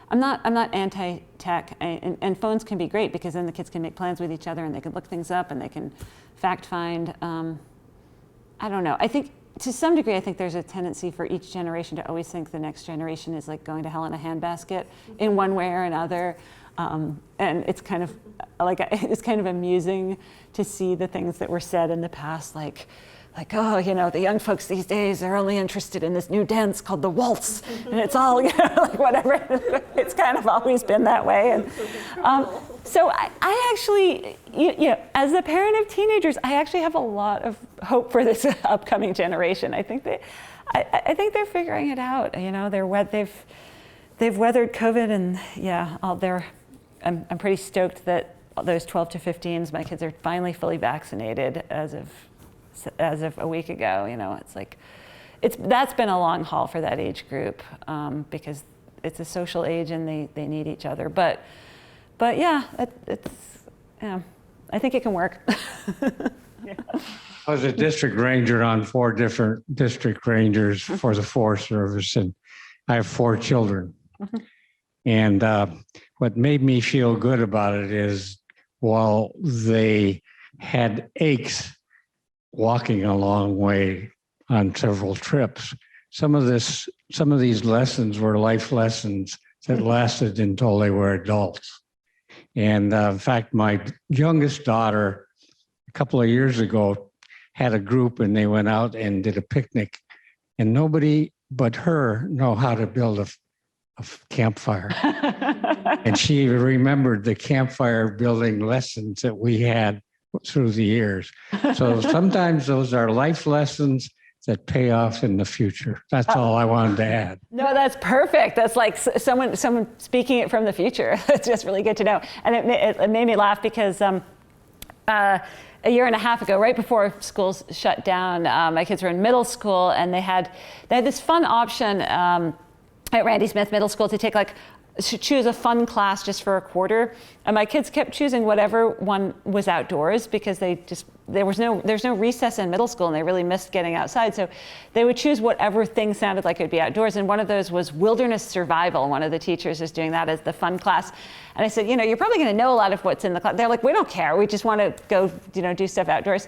I'm not anti-tech, and phones can be great because then the kids can make plans with each other and they can look things up and they can fact find. I don't know. I think to some degree, I think there's a tendency for each generation to always think the next generation is like going to hell in a handbasket in one way or another. And it's kind of amusing to see the things that were said in the past, like, oh, the young folks these days are only interested in this new dance called the waltz, and it's all, like whatever. It's kind of always been that way. And so I actually, as a parent of teenagers, I actually have a lot of hope for this upcoming generation. I think they're figuring it out. They've weathered COVID, and I'm pretty stoked that those 12 to 15s, my kids are finally fully vaccinated as of a week ago. It's like, that's been a long haul for that age group because it's a social age and they need each other. But yeah, I think it can work. Yeah. I was a district ranger on 4 different district rangers for the Forest Service, and I have 4 children. Mm-hmm. And what made me feel good about it is while they had aches walking a long way on several trips, some of these lessons were life lessons that lasted until they were adults. And in fact, my youngest daughter, a couple of years ago, had a group and they went out and did a picnic, and nobody but her know how to build a campfire. And she remembered the campfire building lessons that we had through the years. So sometimes those are life lessons that pay off in the future. That's all I wanted to add. No, that's perfect. That's like someone speaking it from the future. It's just really good to know. And it made me laugh because a year and a half ago, right before schools shut down, my kids were in middle school, and they had this fun option at Randy Smith Middle School to take choose a fun class just for a quarter. And my kids kept choosing whatever one was outdoors because there's no recess in middle school, and they really missed getting outside. So they would choose whatever thing sounded like it would be outdoors. And one of those was wilderness survival. One of the teachers is doing that as the fun class. And I said, you're probably going to know a lot of what's in the class. They're like, we don't care. We just want to go, do stuff outdoors.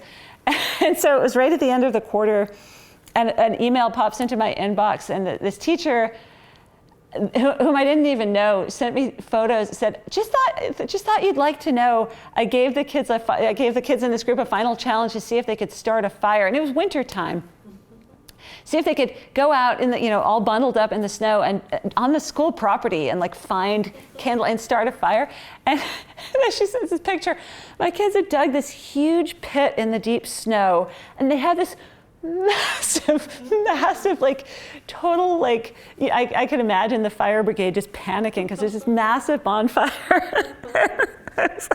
And so it was right at the end of the quarter, and an email pops into my inbox, and this teacher, whom I didn't even know, sent me photos. Said, just thought you'd like to know. I gave the kids in this group a final challenge to see if they could start a fire, and it was winter time. See if they could go out in the, all bundled up in the snow and on the school property and find candle and start a fire. And then she sends this picture. My kids had dug this huge pit in the deep snow, and they had this massive, total, I could imagine the fire brigade just panicking because there's this massive bonfire. It's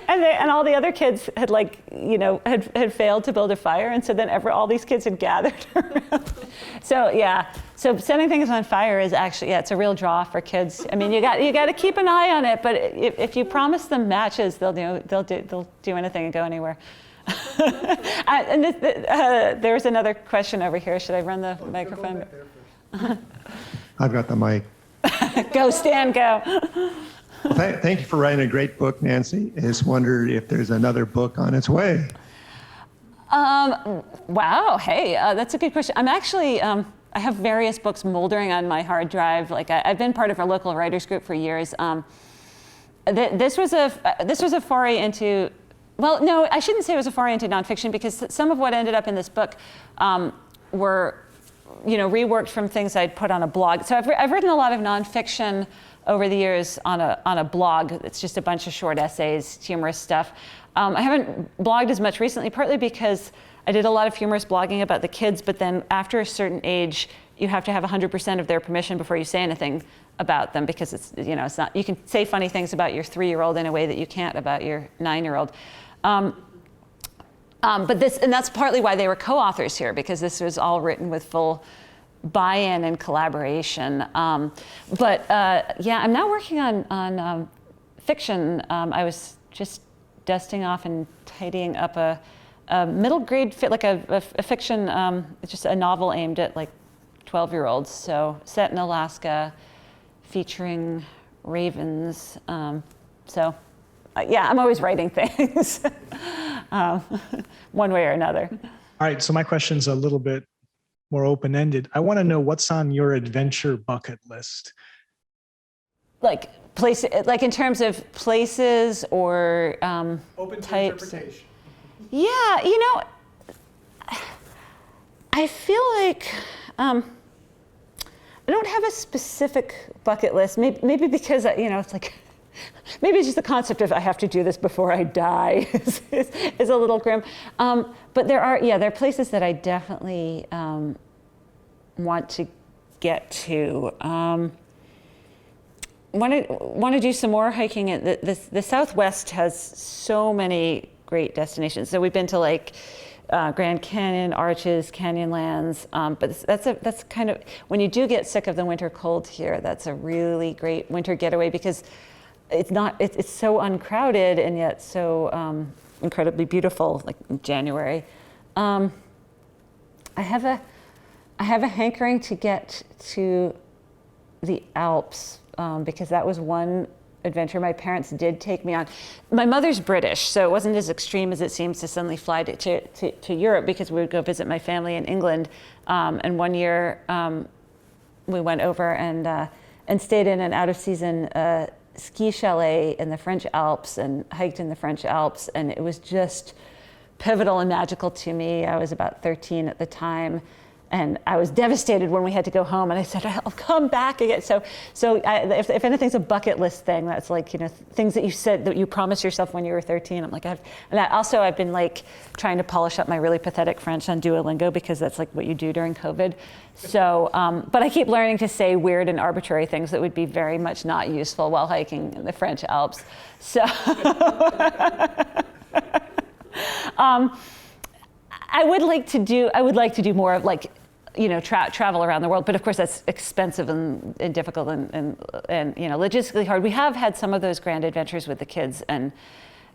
and all the other kids had had failed to build a fire, and so then all these kids had gathered around. So setting things on fire is actually, it's a real draw for kids. I mean, you got to keep an eye on it, but if you promise them matches, they'll do anything and go anywhere. And there's another question over here. Should I run the microphone? I've got the mic. Go, Stan, go. Well, thank you for writing a great book, Nancy. I just wondered if there's another book on its way. Wow. Hey, that's a good question. I'm actually, I have various books moldering on my hard drive. I've been part of a local writers group for years. This was a foray into. Well, no, I shouldn't say it was a foray into nonfiction, because some of what ended up in this book were, reworked from things I'd put on a blog. So I've written a lot of nonfiction over the years on a blog. It's just a bunch of short essays, humorous stuff. I haven't blogged as much recently, partly because I did a lot of humorous blogging about the kids, but then after a certain age, you have to have 100% of their permission before you say anything about them, because it's not, you can say funny things about your 3-year-old in a way that you can't about your 9-year-old. But that's partly why they were co-authors here, because this was all written with full buy-in and collaboration. I'm now working on fiction. I was just dusting off and tidying up a middle grade a fiction, just a novel aimed at 12-year-olds. So set in Alaska, featuring ravens. I'm always writing things, one way or another. All right, so my question's a little bit more open-ended. I want to know what's on your adventure bucket list. Place, in terms of places or Open to types. interpretation. Yeah, I feel like I don't have a specific bucket list. Maybe because it's maybe it's just the concept of I have to do this before I die is a little grim. But there are places that I definitely want to get to. Want to do some more hiking. The Southwest has so many great destinations. So we've been to Grand Canyon, Arches, Canyonlands. But that's kind of, when you do get sick of the winter cold here, that's a really great winter getaway, because it's so uncrowded and yet so incredibly beautiful, in January. I have a hankering to get to the Alps, because that was one adventure my parents did take me on. My mother's British, so it wasn't as extreme as it seems to suddenly fly to Europe, because we would go visit my family in England. And one year we went over and stayed in an out-of-season ski chalet in the French Alps and hiked in the French Alps, and it was just pivotal and magical to me. I was about 13 at the time, And I was devastated when we had to go home, and I said, I'll come back again. If anything's a bucket list thing, that's like, things that you said that you promised yourself when you were 13. I'm like, I've been like trying to polish up my really pathetic French on Duolingo, because that's like what you do during COVID. So, but I keep learning to say weird and arbitrary things that would be very much not useful while hiking in the French Alps. So, I would like to do more of like, travel around the world, but of course that's expensive and difficult and logistically hard. We have had some of those grand adventures with the kids, and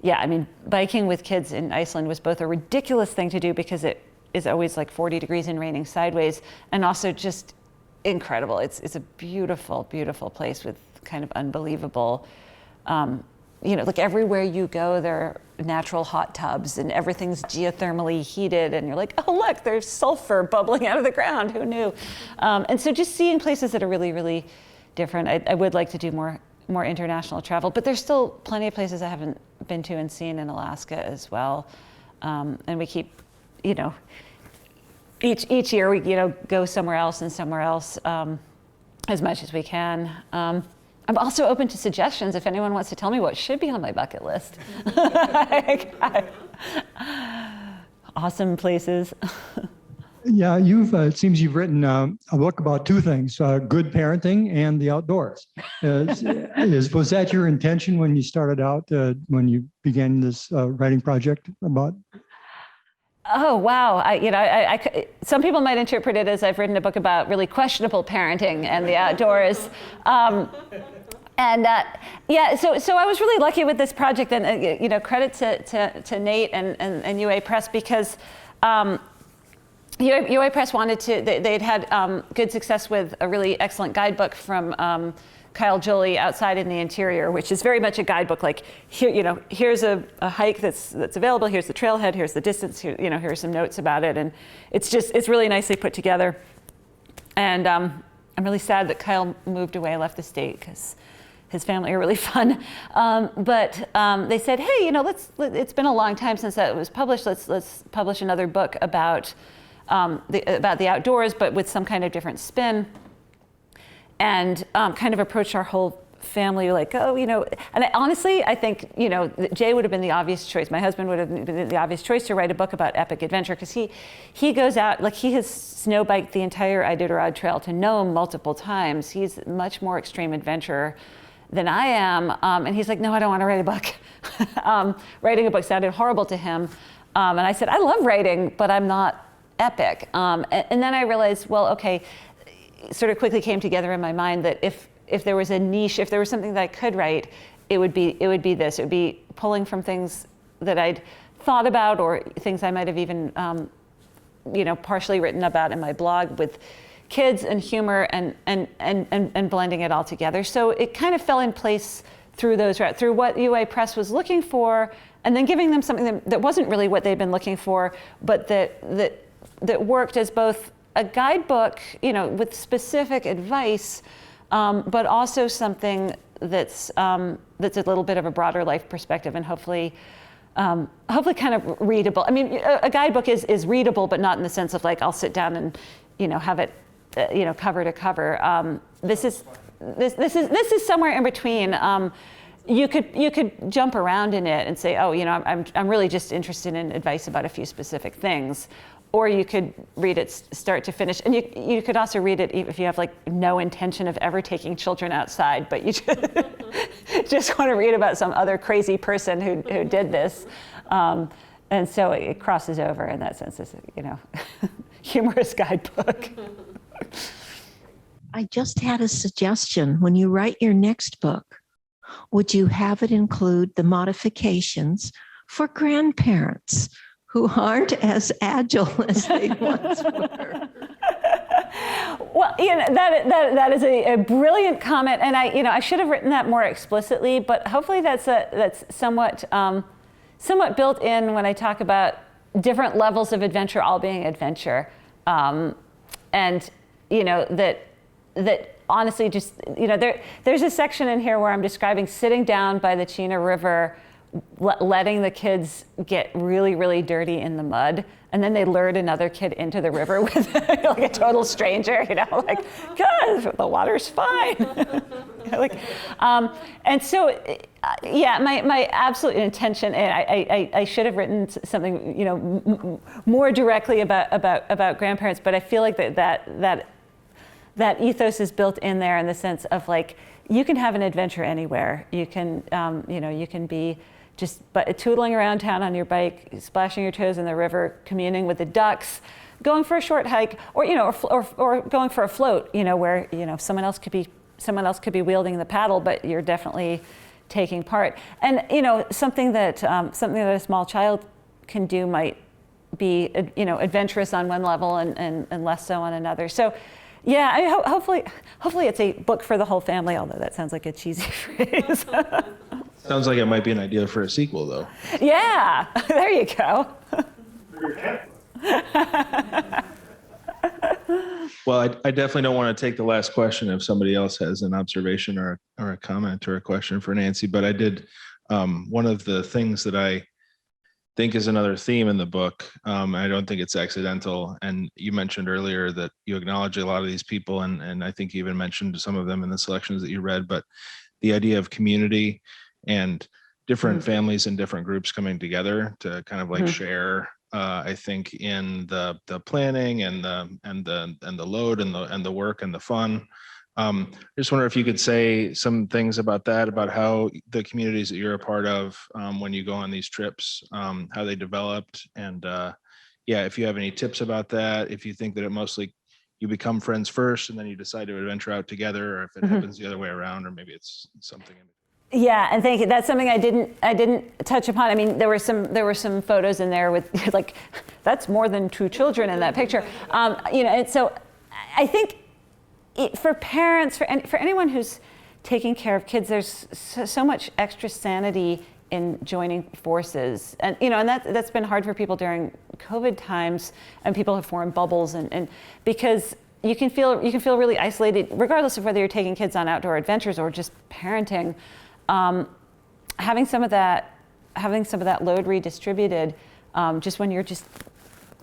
yeah, I mean, biking with kids in Iceland was both a ridiculous thing to do because it is always like 40 degrees and raining sideways, and also just incredible. It's a beautiful, beautiful place with kind of unbelievable, like everywhere you go, there are natural hot tubs and everything's geothermally heated, and you're like, oh, look, there's sulfur bubbling out of the ground. Who knew? And so just seeing places that are really, really different. I would like to do more international travel, but there's still plenty of places I haven't been to and seen in Alaska as well. And we keep, each year we, go somewhere else and somewhere else as much as we can. I'm also open to suggestions if anyone wants to tell me what should be on my bucket list. Awesome places. Yeah, it seems you've written a book about two things, good parenting and the outdoors. Was that your intention when you started out, when you began this writing project about? Oh, wow. Some people might interpret it as I've written a book about really questionable parenting and the outdoors. So I was really lucky with this project, and credit to Nate and UA Press, because UA Press wanted to. They'd had good success with a really excellent guidebook from Kyle Jolie, Outside in the Interior, which is very much a guidebook. Like here, here's a hike that's available. Here's the trailhead. Here's the distance. Here's some notes about it, and it's really nicely put together. And I'm really sad that Kyle moved away, left the state, because his family are really fun. But they said, hey, it's been a long time since that was published. Let's publish another book about the outdoors, but with some kind of different spin, and kind of approach our whole family like, and honestly, I think, Jay would have been the obvious choice. My husband would have been the obvious choice to write a book about epic adventure, because he goes out, like he has snow biked the entire Iditarod Trail to Nome multiple times. He's much more extreme adventurer than I am. And he's like, no, I don't want to write a book. Writing a book sounded horrible to him. And I said, I love writing, but I'm not epic. And then I realized, well, okay, sort of quickly came together in my mind that if there was a niche, if there was something that I could write, it would be this. It would be pulling from things that I'd thought about, or things I might have even, partially written about in my blog, with kids and humor and blending it all together. So it kind of fell in place through what UA Press was looking for, and then giving them something that wasn't really what they'd been looking for, but that worked as both a guidebook, with specific advice, but also something that's a little bit of a broader life perspective, and hopefully kind of readable. I mean, a guidebook is readable, but not in the sense of like I'll sit down and have it cover to cover. This is somewhere in between. You could jump around in it and say, oh, I'm really just interested in advice about a few specific things. Or you could read it start to finish. And you could also read it if you have like no intention of ever taking children outside, but you just want to read about some other crazy person who did this. And so it crosses over in that sense. It's humorous guidebook. I just had a suggestion. When you write your next book, would you have it include the modifications for grandparents who aren't as agile as they once were? Well, that is a brilliant comment, and I should have written that more explicitly, but hopefully that's somewhat built in when I talk about different levels of adventure all being adventure, and that honestly just there's a section in here where I'm describing sitting down by the Chena River letting the kids get really, really dirty in the mud, and then they lured another kid into the river with like a total stranger, like, good, the water's fine. And so, yeah, my absolute intention, and I should have written something, more directly about grandparents, but I feel like that ethos is built in there in the sense of like, you can have an adventure anywhere. You can, you can be just tootling around town on your bike, splashing your toes in the river, communing with the ducks, going for a short hike, or going for a float, where someone else could be wielding the paddle, but you're definitely taking part. And something that a small child can do might be adventurous on one level and less so on another. So. Yeah, hopefully it's a book for the whole family, although that sounds like a cheesy phrase. Sounds like it might be an idea for a sequel, though. Yeah, there you go. Well, I definitely don't want to take the last question if somebody else has an observation or a comment or a question for Nancy, but I did, one of the things that I think is another theme in the book. I don't think it's accidental. And you mentioned earlier that you acknowledge a lot of these people, and I think you even mentioned some of them in the selections that you read, but the idea of community and different families and different groups coming together to kind of like share, I think, in the planning and the load and the work and the fun. I just wonder if you could say some things about that, about how the communities that you're a part of, when you go on these trips, how they developed, and if you have any tips about that, if you think that it mostly you become friends first and then you decide to adventure out together, or if it happens the other way around, or maybe it's something. Yeah, and thank you. That's something I didn't touch upon. I mean, there were some photos in there with like, that's more than 2 children in that picture. And so I think. For parents, for anyone who's taking care of kids, there's so much extra sanity in joining forces, and that's been hard for people during COVID times, and people have formed bubbles, and because you can feel really isolated, regardless of whether you're taking kids on outdoor adventures or just parenting. Having some of that load redistributed, just when you're just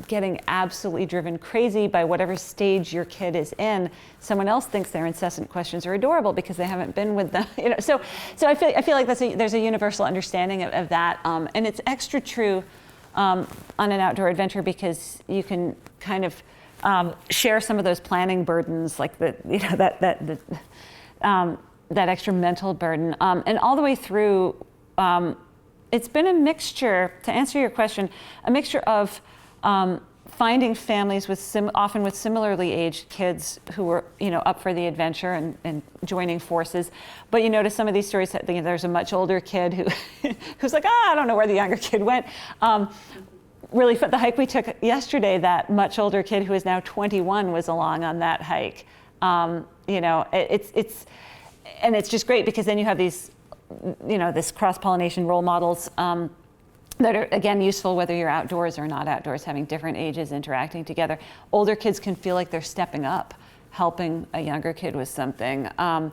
getting absolutely driven crazy by whatever stage your kid is in, someone else thinks their incessant questions are adorable because they haven't been with them. So I feel like there's a universal understanding of that, and it's extra true on an outdoor adventure because you can kind of share some of those planning burdens, like that extra mental burden, and all the way through. It's been a mixture, to answer your question, a mixture of finding families often with similarly aged kids who were up for the adventure and joining forces. But to some of these stories, there's a much older kid who's like, I don't know where the younger kid went. Really, the hike we took yesterday, that much older kid who is now 21 was along on that hike. It's just great because then you have these, this cross-pollination role models. That are, again, useful whether you're outdoors or not outdoors, having different ages interacting together. Older kids can feel like they're stepping up, helping a younger kid with something, and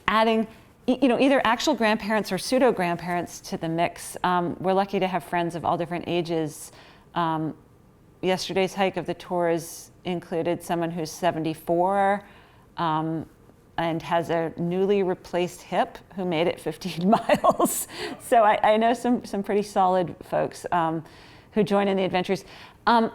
adding, either actual grandparents or pseudo-grandparents to the mix. We're lucky to have friends of all different ages. Yesterday's hike of the tours included someone who's 74, and has a newly replaced hip who made it 15 miles. So I know some pretty solid folks who join in the adventures. And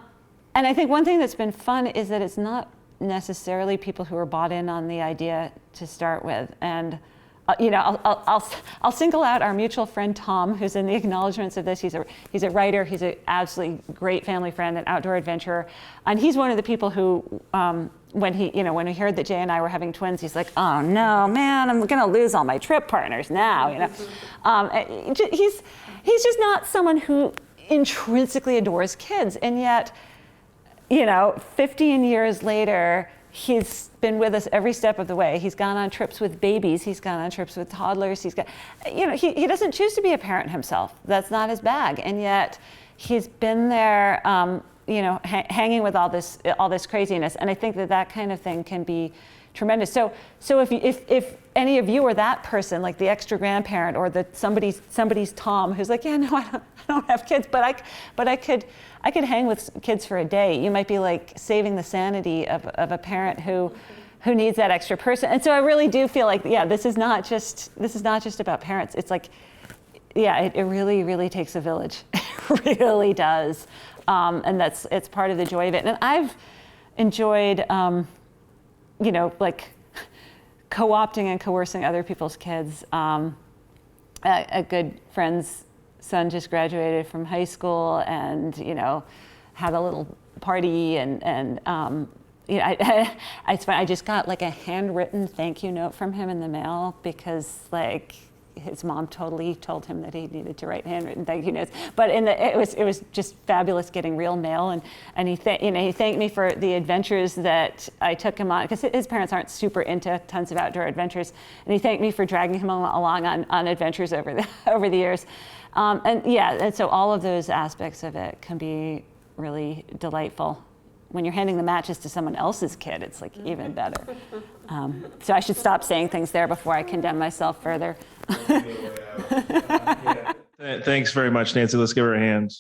I think one thing that's been fun is that it's not necessarily people who are bought in on the idea to start with. And I'll single out our mutual friend Tom, who's in the acknowledgements of this. He's a writer. He's an absolutely great family friend, an outdoor adventurer, and he's one of the people who, when he heard that Jay and I were having twins, he's like, oh no, man, I'm gonna lose all my trip partners now. He's just not someone who intrinsically adores kids, and yet, 15 years later, he's been with us every step of the way. He's gone on trips with babies. He's gone on trips with toddlers. He doesn't choose to be a parent himself. That's not his bag. And yet he's been there hanging with all this craziness. And I think that kind of thing can be tremendous. So if any of you are that person, like the extra grandparent or the somebody's Tom who's like, yeah, no, I don't have kids, but I could hang with kids for a day. You might be like saving the sanity of a parent who needs that extra person. And so I really do feel like, yeah, this is not just about parents. It's like, yeah, it really, really takes a village. It really does. And it's part of the joy of it. And I've enjoyed, like co-opting and coercing other people's kids. A good friend's son just graduated from high school and, had a little party and it's funny, I just got like a handwritten thank you note from him in the mail because like his mom totally told him that he needed to write handwritten thank you notes. But it was just fabulous getting real mail, and he thanked me for the adventures that I took him on because his parents aren't super into tons of outdoor adventures, and he thanked me for dragging him along on adventures over the years, and so all of those aspects of it can be really delightful. When you're handing the matches to someone else's kid, it's like even better. So I should stop saying things there before I condemn myself further. Thanks very much, Nancy. Let's give her a hand.